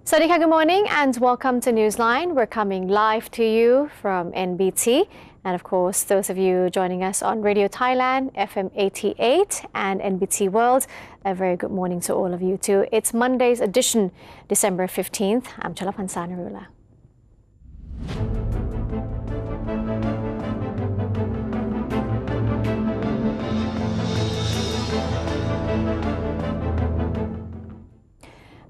Sawadee good morning and welcome to Newsline. We're coming live to you from NBT. And of course, those of you joining us on Radio Thailand, FM 88 and NBT World, a very good morning to all of you too. It's Monday's edition, December 15th. I'm Chalapansa Narula.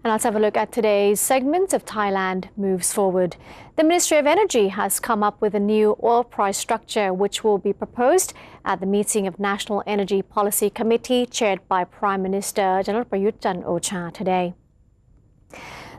And let's have a look at today's segment of Thailand Moves Forward. The Ministry of Energy has come up with a new oil price structure which will be proposed at the meeting of National Energy Policy Committee chaired by Prime Minister General Prayut Chan-o-cha today.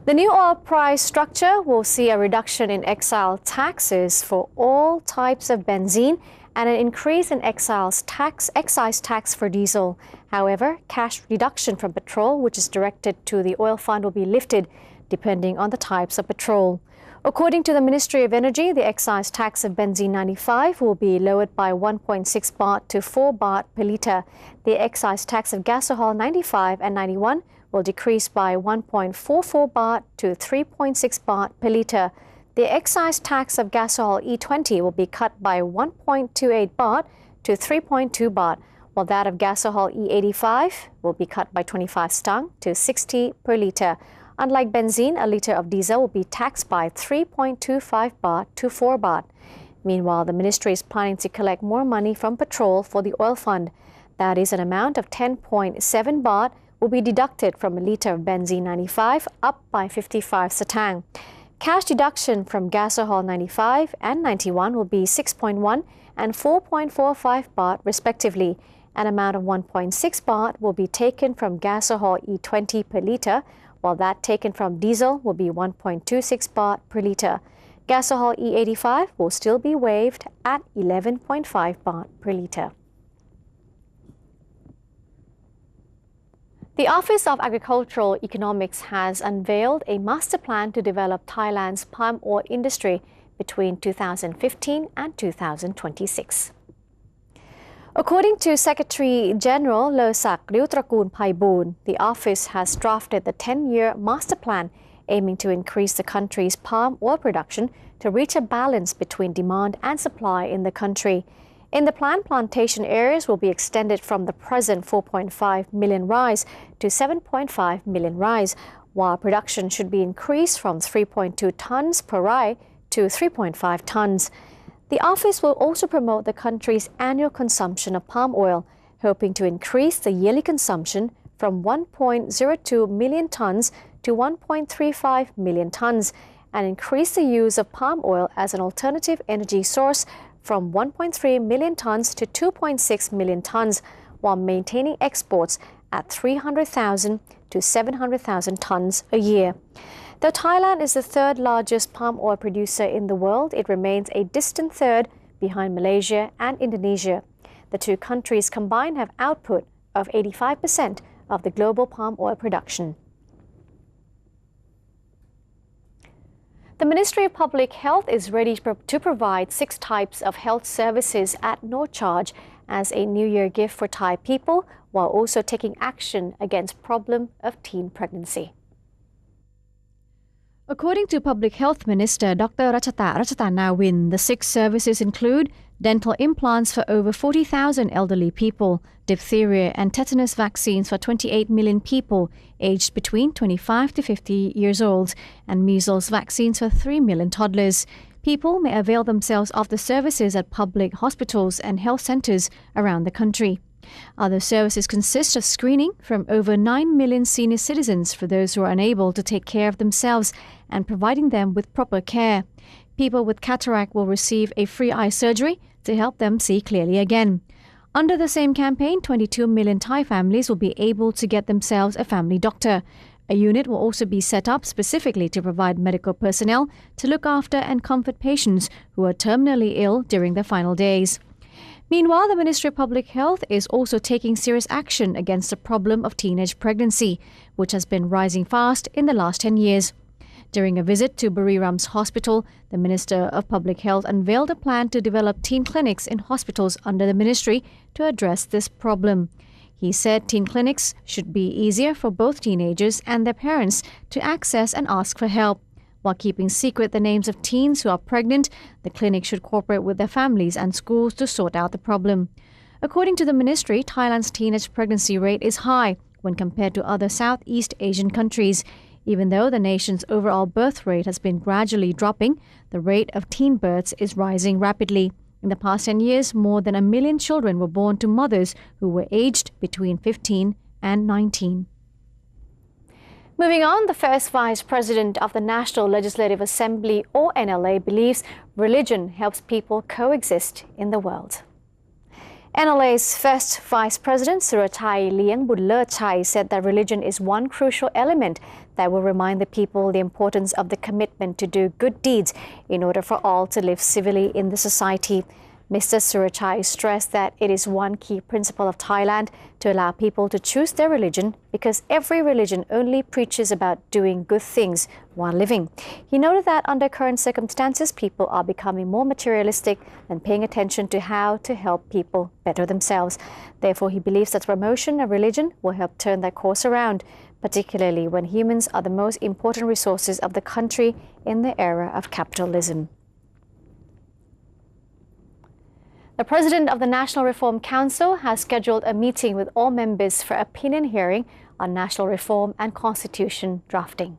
The new oil price structure will see a reduction in excise taxes for all types of benzene and an increase in excise tax for diesel. However, cash deduction from petrol, which is directed to the oil fund, will be lifted depending on the types of petrol. According to the Ministry of Energy, the excise tax of benzene 95 will be lowered by 1.6 baht to 4 baht per litre. The excise tax of gasohol 95 and 91 will decrease by 1.44 baht to 3.6 baht per litre. The excise tax of gasohol E20 will be cut by 1.28 baht to 3.2 baht, while that of gasohol E85 will be cut by 25 stang to 60 per litre. Unlike benzene, a litre of diesel will be taxed by 3.25 baht to 4 baht. Meanwhile, the ministry is planning to collect more money from petrol for the oil fund. That is, an amount of 10.7 baht will be deducted from a litre of benzene 95, up by 55 satang. Cash deduction from gasohol 95 and 91 will be 6.1 and 4.45 baht respectively. An amount of 1.6 baht will be taken from gasohol E20 per litre, while that taken from diesel will be 1.26 baht per litre. Gasohol E85 will still be waived at 11.5 baht per litre. The Office of Agricultural Economics has unveiled a master plan to develop Thailand's palm oil industry between 2015 and 2026. According to Secretary General Lersak Riutrakoon Phaiboon, the office has drafted the 10-year master plan aiming to increase the country's palm oil production to reach a balance between demand and supply in the country. In the plan, plantation areas will be extended from the present 4.5 million rise to 7.5 million rise, while production should be increased from 3.2 tons per rai to 3.5 tons. The office will also promote the country's annual consumption of palm oil, hoping to increase the yearly consumption from 1.02 million tons to 1.35 million tons, and increase the use of palm oil as an alternative energy source from 1.3 million tons to 2.6 million tons, while maintaining exports at 300,000 to 700,000 tons a year. Though Thailand is the third largest palm oil producer in the world, it remains a distant third behind Malaysia and Indonesia. The two countries combined have output of 85% of the global palm oil production. The Ministry of Public Health is ready to provide 6 types of health services at no charge as a New Year gift for Thai people, while also taking action against problem of teen pregnancy. According to Public Health Minister Dr. Ratchatanawin, the 6 services include dental implants for over 40,000 elderly people, diphtheria and tetanus vaccines for 28 million people aged between 25 to 50 years old, and measles vaccines for 3 million toddlers. People may avail themselves of the services at public hospitals and health centres around the country. Other services consist of screening from over 9 million senior citizens for those who are unable to take care of themselves and providing them with proper care. People with cataract will receive a free eye surgery to help them see clearly again. Under the same campaign, 22 million Thai families will be able to get themselves a family doctor. A unit will also be set up specifically to provide medical personnel to look after and comfort patients who are terminally ill during their final days. Meanwhile, the Ministry of Public Health is also taking serious action against the problem of teenage pregnancy, which has been rising fast in the last 10 years. During a visit to Buriram's hospital, the Minister of Public Health unveiled a plan to develop teen clinics in hospitals under the ministry to address this problem. He said teen clinics should be easier for both teenagers and their parents to access and ask for help. While keeping secret the names of teens who are pregnant, the clinic should cooperate with their families and schools to sort out the problem. According to the ministry, Thailand's teenage pregnancy rate is high when compared to other Southeast Asian countries. Even though the nation's overall birth rate has been gradually dropping, the rate of teen births is rising rapidly. In the past 10 years, more than 1 million children were born to mothers who were aged between 15 and 19. Moving on, the first Vice President of the National Legislative Assembly, or NLA, believes religion helps people coexist in the world. NLA's first Vice President, Surathai Liangbullurchai, said that religion is one crucial element that will remind the people the importance of the commitment to do good deeds in order for all to live civilly in the society. Mr. Surathai stressed that it is one key principle of Thailand to allow people to choose their religion because every religion only preaches about doing good things while living. He noted that under current circumstances, people are becoming more materialistic than paying attention to how to help people better themselves. Therefore, he believes that promotion of religion will help turn that course around, particularly when humans are the most important resources of the country in the era of capitalism. The President of the National Reform Council has scheduled a meeting with all members for opinion hearing on national reform and constitution drafting.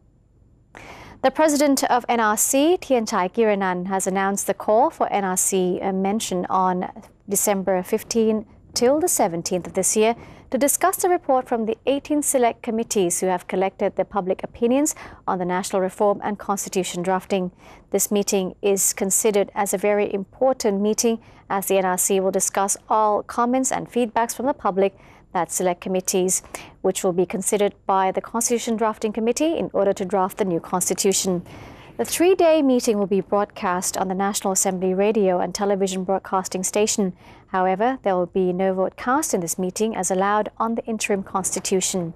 The President of NRC, Tianchai Kiranan, has announced the call for NRC mention on December 15 till the 17th of this year to discuss the report from the 18 select committees who have collected the public opinions on the national reform and constitution drafting. This meeting is considered as a very important meeting as the NRC will discuss all comments and feedbacks from the public that select committees, which will be considered by the Constitution Drafting Committee in order to draft the new constitution. The 3-day meeting will be broadcast on the National Assembly radio and television broadcasting station. However, there will be no vote cast in this meeting as allowed on the interim constitution.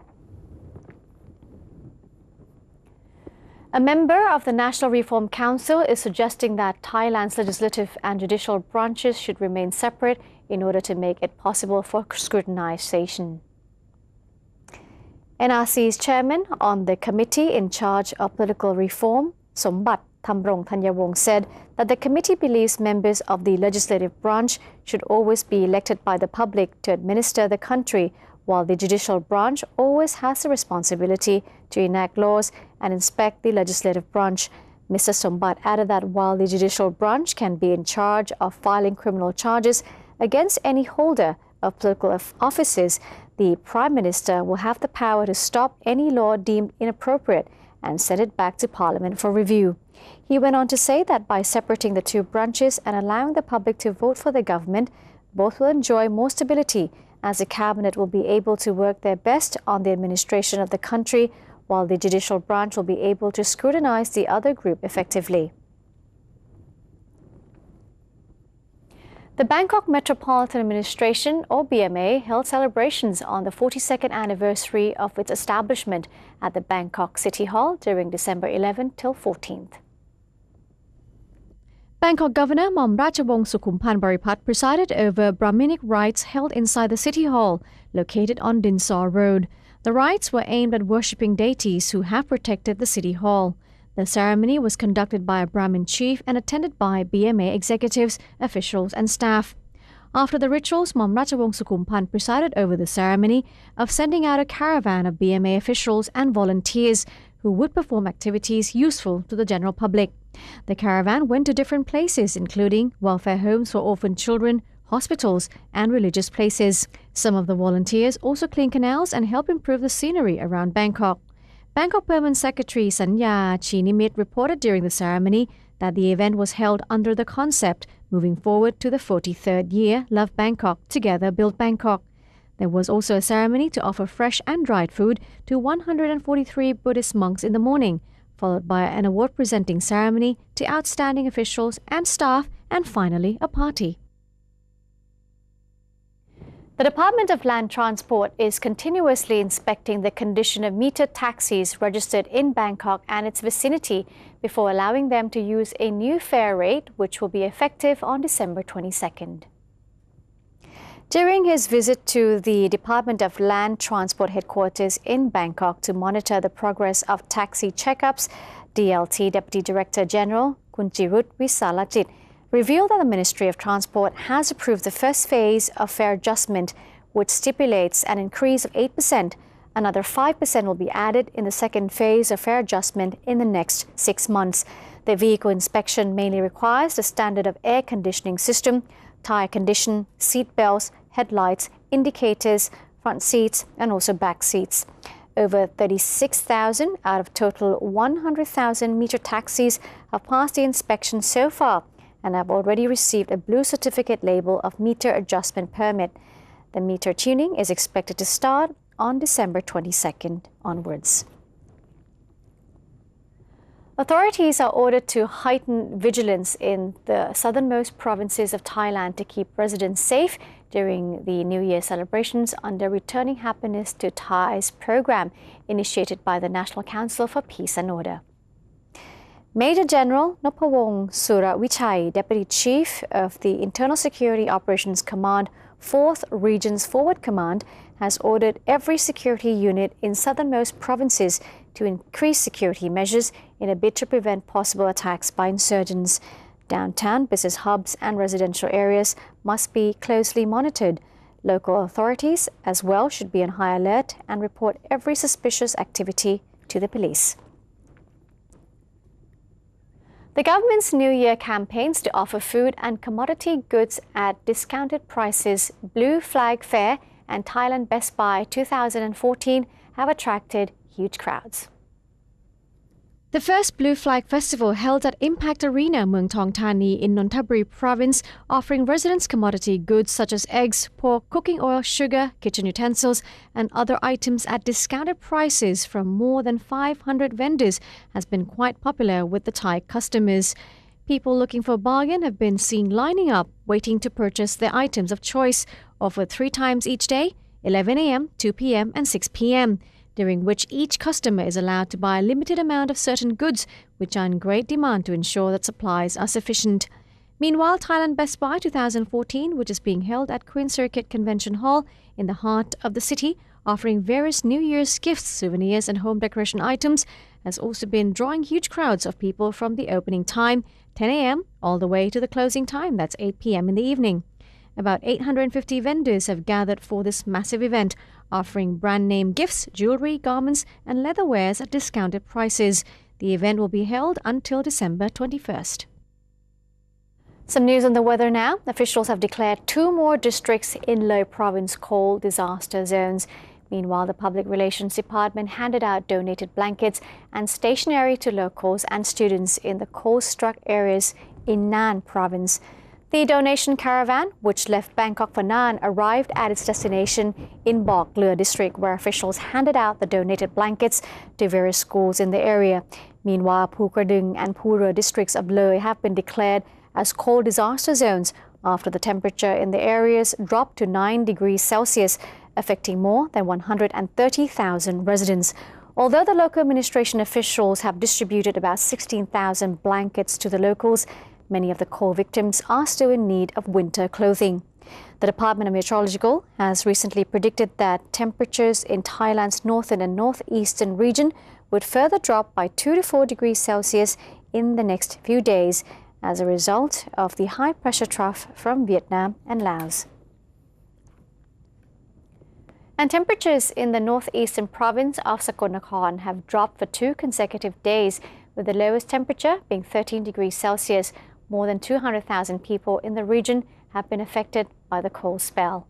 A member of the National Reform Council is suggesting that Thailand's legislative and judicial branches should remain separate in order to make it possible for scrutinization. NRC's chairman on the committee in charge of political reform, Sombat Thamrong Thanyawong, said that the committee believes members of the legislative branch should always be elected by the public to administer the country, while the judicial branch always has the responsibility to enact laws and inspect the legislative branch. Mr. Sombat added that while the judicial branch can be in charge of filing criminal charges against any holder of political offices, the Prime Minister will have the power to stop any law deemed inappropriate and send it back to Parliament for review. He went on to say that by separating the two branches and allowing the public to vote for the government, both will enjoy more stability as the Cabinet will be able to work their best on the administration of the country, while the judicial branch will be able to scrutinize the other group effectively. The Bangkok Metropolitan Administration, or BMA, held celebrations on the 42nd anniversary of its establishment at the Bangkok City Hall during December 11 till 14th. Bangkok Governor Mom Ratchawong Sukhumpan Baripat presided over Brahminic rites held inside the City Hall, located on Dinsor Road. The rites were aimed at worshipping deities who have protected the City Hall. The ceremony was conducted by a Brahmin chief and attended by BMA executives, officials and staff. After the rituals, Mom Ratchawong Sukhumpan presided over the ceremony of sending out a caravan of BMA officials and volunteers who would perform activities useful to the general public. The caravan went to different places, including welfare homes for orphan children, hospitals and religious places. Some of the volunteers also clean canals and help improve the scenery around Bangkok. Bangkok Permanent Secretary Sanya Chinimit reported during the ceremony that the event was held under the concept moving forward to the 43rd year Love Bangkok, Together Build Bangkok. There was also a ceremony to offer fresh and dried food to 143 Buddhist monks in the morning, followed by an award-presenting ceremony to outstanding officials and staff, and finally a party. The Department of Land Transport is continuously inspecting the condition of metered taxis registered in Bangkok and its vicinity before allowing them to use a new fare rate, which will be effective on December 22nd. During his visit to the Department of Land Transport headquarters in Bangkok to monitor the progress of taxi checkups, DLT Deputy Director General Kunjirut Visalajit revealed that the Ministry of Transport has approved the first phase of fare adjustment, which stipulates an increase of 8%. Another 5% will be added in the second phase of fare adjustment in the next 6 months. The vehicle inspection mainly requires the standard of air conditioning system, tire condition, seat belts, headlights, indicators, front seats, and also back seats. Over 36,000 out of total 100,000 meter taxis have passed the inspection so far and have already received a blue certificate label of meter adjustment permit. The meter tuning is expected to start on December 22nd onwards. Authorities are ordered to heighten vigilance in the southernmost provinces of Thailand to keep residents safe during the New Year celebrations under Returning Happiness to Thais program initiated by the National Council for Peace and Order. Major General Nopawong Surawichai, Deputy Chief of the Internal Security Operations Command, 4th Region's Forward Command, has ordered every security unit in southernmost provinces to increase security measures in a bid to prevent possible attacks by insurgents. Downtown, business hubs and residential areas must be closely monitored. Local authorities as well should be on high alert and report every suspicious activity to the police. The government's New Year campaigns to offer food and commodity goods at discounted prices, Blue Flag Fair and Thailand Best Buy 2014 have attracted huge crowds. The first Blue Flag Festival held at Impact Arena, Muang Thong Thani in Nonthaburi Province, offering residents commodity goods such as eggs, pork, cooking oil, sugar, kitchen utensils, and other items at discounted prices from more than 500 vendors, has been quite popular with the Thai customers. People looking for a bargain have been seen lining up, waiting to purchase their items of choice, offered 3 times each day, 11 a.m., 2 p.m., and 6 p.m., during which each customer is allowed to buy a limited amount of certain goods, which are in great demand to ensure that supplies are sufficient. Meanwhile, Thailand Best Buy 2014, which is being held at Queen Circuit Convention Hall in the heart of the city, offering various New Year's gifts, souvenirs, and home decoration items, has also been drawing huge crowds of people from the opening time, 10 a.m., all the way to the closing time, that's 8 p.m. in the evening. About 850 vendors have gathered for this massive event, offering brand-name gifts, jewelry, garments, and leatherwares at discounted prices. The event will be held until December 21st. Some news on the weather now. Officials have declared 2 more districts in Loei Province cold disaster zones. Meanwhile, the Public Relations Department handed out donated blankets and stationery to locals and students in the cold-struck areas in Nan Province. The donation caravan, which left Bangkok for Nan, arrived at its destination in Bok Leur district, where officials handed out the donated blankets to various schools in the area. Meanwhile, Phu Kradung and Phu Reu districts of Loei have been declared as cold disaster zones after the temperature in the areas dropped to 9 degrees Celsius, affecting more than 130,000 residents. Although the local administration officials have distributed about 16,000 blankets to the locals, many of the cold victims are still in need of winter clothing. The Department of Meteorological has recently predicted that temperatures in Thailand's northern and northeastern region would further drop by 2 to 4 degrees Celsius in the next few days as a result of the high pressure trough from Vietnam and Laos. And temperatures in the northeastern province of Sakonnakhon have dropped for 2 consecutive days, with the lowest temperature being 13 degrees Celsius. More than 200,000 people in the region have been affected by the cold spell.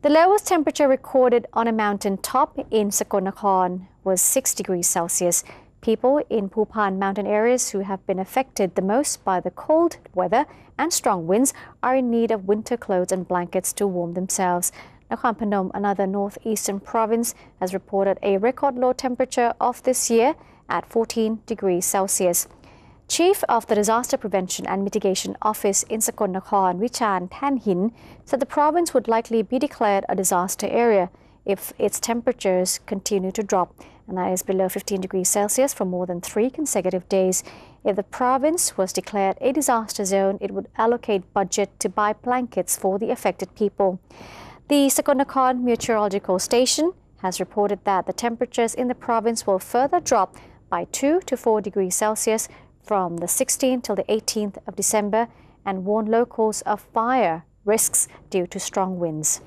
The lowest temperature recorded on a mountain top in Sakonnakhon was 6 degrees Celsius. People in Phupan mountain areas who have been affected the most by the cold weather and strong winds are in need of winter clothes and blankets to warm themselves. Nakhon Phanom, another northeastern province, has reported a record low temperature of this year at 14 degrees Celsius. Chief of the Disaster Prevention and Mitigation Office in Sakonnakhon, Vichan Thanhin, said the province would likely be declared a disaster area if its temperatures continue to drop, and that is below 15 degrees Celsius for more than 3 consecutive days. If the province was declared a disaster zone, it would allocate budget to buy blankets for the affected people. The Sakonnakhon Meteorological Station has reported that the temperatures in the province will further drop by 2 to 4 degrees Celsius from the 16th till the 18th of December and warned locals of fire risks due to strong winds.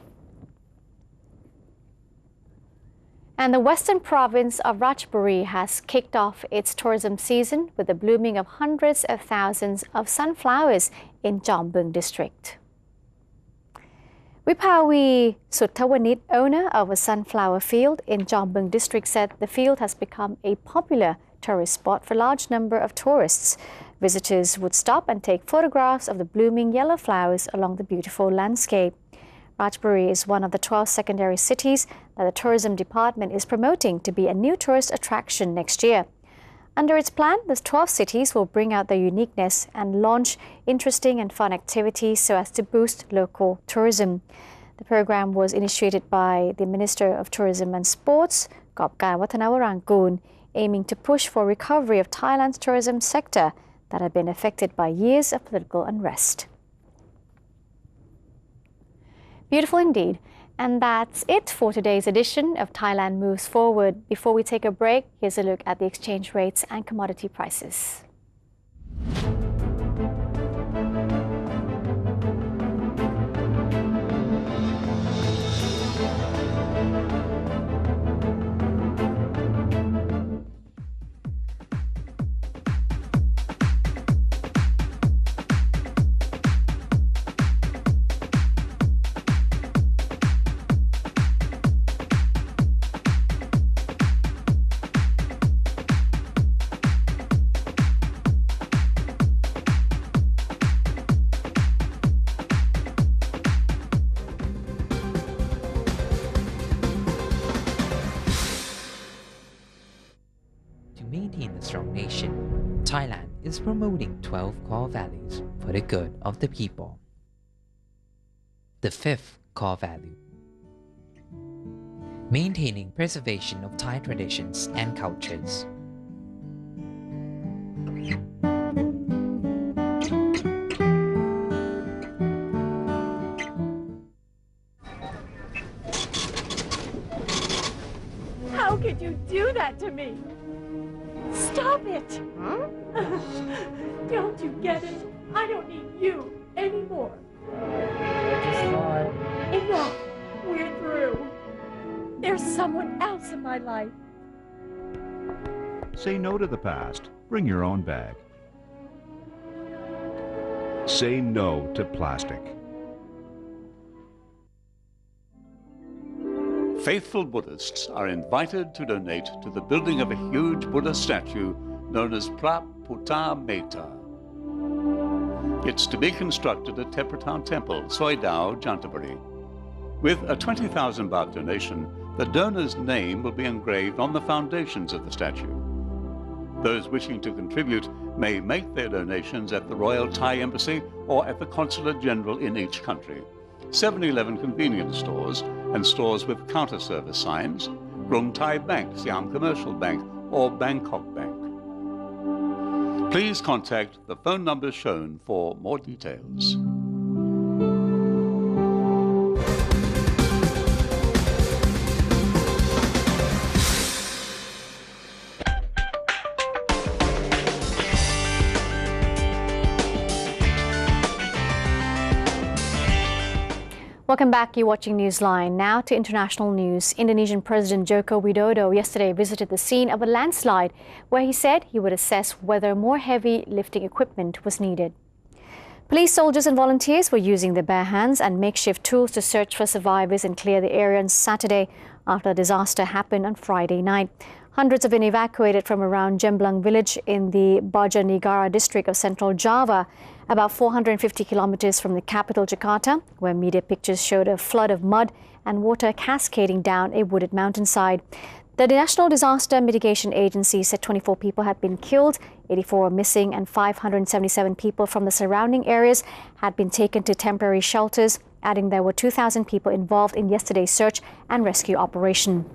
And the western province of Ratchaburi has kicked off its tourism season with the blooming of hundreds of thousands of sunflowers in Jombung district. Wipawi Suttawanit, owner of a sunflower field in Jombung district, said the field has become a popular tourist spot for a large number of tourists. Visitors would stop and take photographs of the blooming yellow flowers along the beautiful landscape. Ratchaburi is one of the 12 secondary cities that the tourism department is promoting to be a new tourist attraction next year. Under its plan, the 12 cities will bring out their uniqueness and launch interesting and fun activities so as to boost local tourism. The program was initiated by the Minister of Tourism and Sports, Gopkan Wattanawarangkoon, aiming to push for recovery of Thailand's tourism sector that had been affected by years of political unrest. Beautiful indeed. And that's it for today's edition of Thailand Moves Forward. Before we take a break, here's a look at the exchange rates and commodity prices. Maintain a strong nation, Thailand is promoting 12 core values for the good of the people. The fifth core value: maintaining preservation of Thai traditions and cultures. How could you do that to me? Stop it! Huh? Don't you get it? I don't need you anymore. Enough! We're through. There's someone else in my life. Say no to the past. Bring your own bag. Say no to plastic. Faithful Buddhists are invited to donate to the building of a huge Buddha statue known as Pra Puta Meta. It's to be constructed at Tepratown Temple, Soi Dao, Jantaburi. With a 20,000 baht donation, the donor's name will be engraved on the foundations of the statue. Those wishing to contribute may make their donations at the Royal Thai Embassy or at the Consulate General in each country, 7-Eleven convenience stores, and stores with counter service signs, Krung Thai Bank, Siam Commercial Bank, or Bangkok Bank. Please contact the phone numbers shown for more details. Welcome back. You're watching Newsline. Now to international news. Indonesian President Joko Widodo yesterday visited the scene of a landslide where he said he would assess whether more heavy lifting equipment was needed. Police, soldiers and volunteers were using their bare hands and makeshift tools to search for survivors and clear the area on Saturday after the disaster happened on Friday night. Hundreds have been evacuated from around Jemblang village in the Bojonegara district of central Java, about 450 kilometers from the capital Jakarta, where media pictures showed a flood of mud and water cascading down a wooded mountainside. The National Disaster Mitigation Agency said 24 people had been killed, 84 were missing, and 577 people from the surrounding areas had been taken to temporary shelters, adding there were 2,000 people involved in yesterday's search and rescue operation.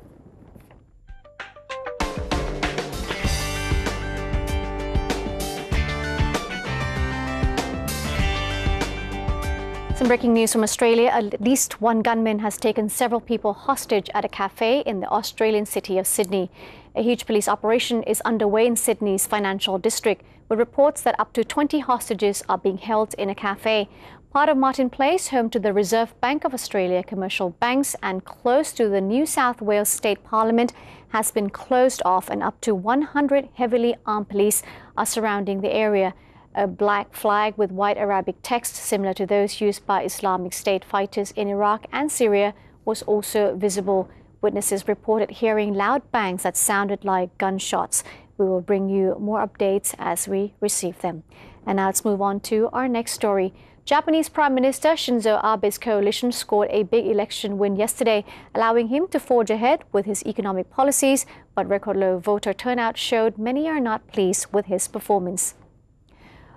Some breaking news from Australia. At least one gunman has taken several people hostage at a cafe in the Australian city of Sydney. A huge police operation is underway in Sydney's financial district, with reports that up to 20 hostages are being held in a cafe. Part of Martin Place, home to the Reserve Bank of Australia commercial banks and close to the New South Wales State Parliament, has been closed off, and up to 100 heavily armed police are surrounding the area. A black flag with white Arabic text, similar to those used by Islamic State fighters in Iraq and Syria, was also visible. Witnesses reported hearing loud bangs that sounded like gunshots. We will bring you more updates as we receive them. And now let's move on to our next story. Japanese Prime Minister Shinzo Abe's coalition scored a big election win yesterday, allowing him to forge ahead with his economic policies, but record low voter turnout showed many are not pleased with his performance.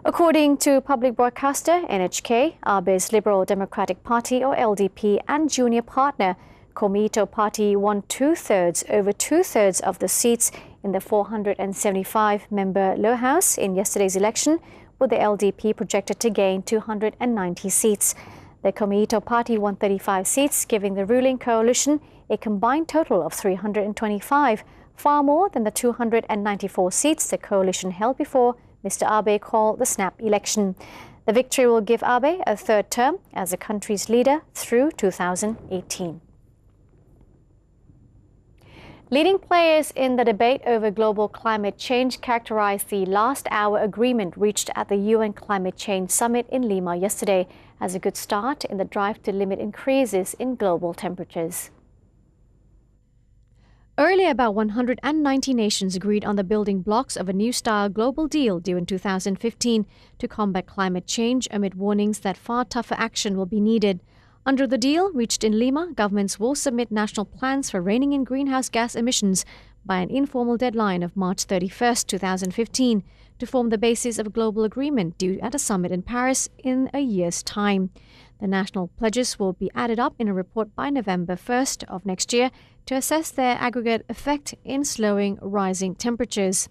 According to public broadcaster NHK, Abe's Liberal Democratic Party, or LDP, and junior partner Komeito Party won over two-thirds of the seats in the 475-member Lower House in yesterday's election, with the LDP projected to gain 290 seats. The Komeito Party won 35 seats, giving the ruling coalition a combined total of 325, far more than the 294 seats the coalition held before Mr. Abe called the snap election. The victory will give Abe a third term as the country's leader through 2018. Leading players in the debate over global climate change characterized the last-hour agreement reached at the UN Climate Change Summit in Lima yesterday as a good start in the drive to limit increases in global temperatures. Earlier, about 190 nations agreed on the building blocks of a new-style global deal due in 2015 to combat climate change amid warnings that far tougher action will be needed. Under the deal reached in Lima, governments will submit national plans for reining in greenhouse gas emissions by an informal deadline of March 31, 2015, to form the basis of a global agreement due at a summit in Paris in a year's time. The national pledges will be added up in a report by November 1st of next year to assess their aggregate effect in slowing rising temperatures.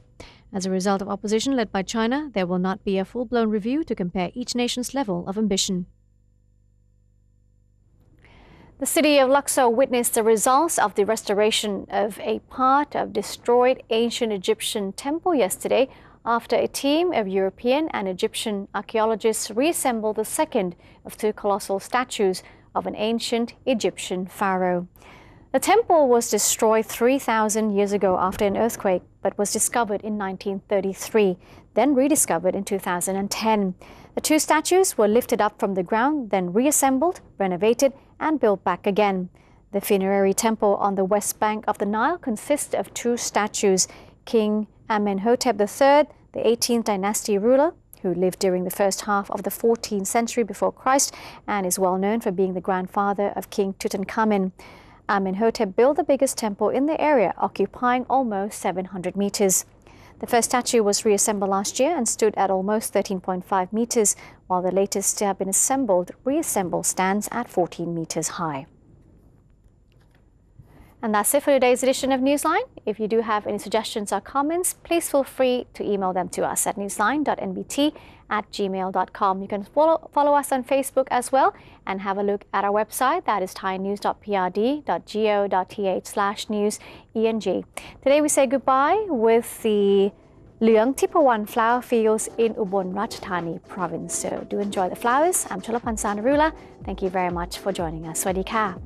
As a result of opposition led by China, there will not be a full-blown review to compare each nation's level of ambition. The city of Luxor witnessed the results of the restoration of a part of destroyed ancient Egyptian temple yesterday after a team of European and Egyptian archaeologists reassembled the second of two colossal statues of an ancient Egyptian pharaoh. The temple was destroyed 3,000 years ago after an earthquake, but was discovered in 1933, then rediscovered in 2010. The two statues were lifted up from the ground, then reassembled, renovated, and built back again. The funerary temple on the west bank of the Nile consists of two statues: King Amenhotep III, the 18th dynasty ruler, who lived during the first half of the 14th century before Christ and is well known for being the grandfather of King Tutankhamun. Amenhotep built the biggest temple in the area, occupying almost 700 meters. The first statue was reassembled last year and stood at almost 13.5 meters, while the latest to have been reassembled stands at 14 meters high. And that's it for today's edition of Newsline. If you do have any suggestions or comments, please feel free to email them to us at newsline.nbt@gmail.com. You can follow us on Facebook as well and have a look at our website, that is thainews.prd.go.th/news-eng. Today we say goodbye with the Leung Tipawan flower fields in Ubon Ratchathani province. So do enjoy the flowers. I'm Cholapan Sanarula. Thank you very much for joining us. Swadee ka.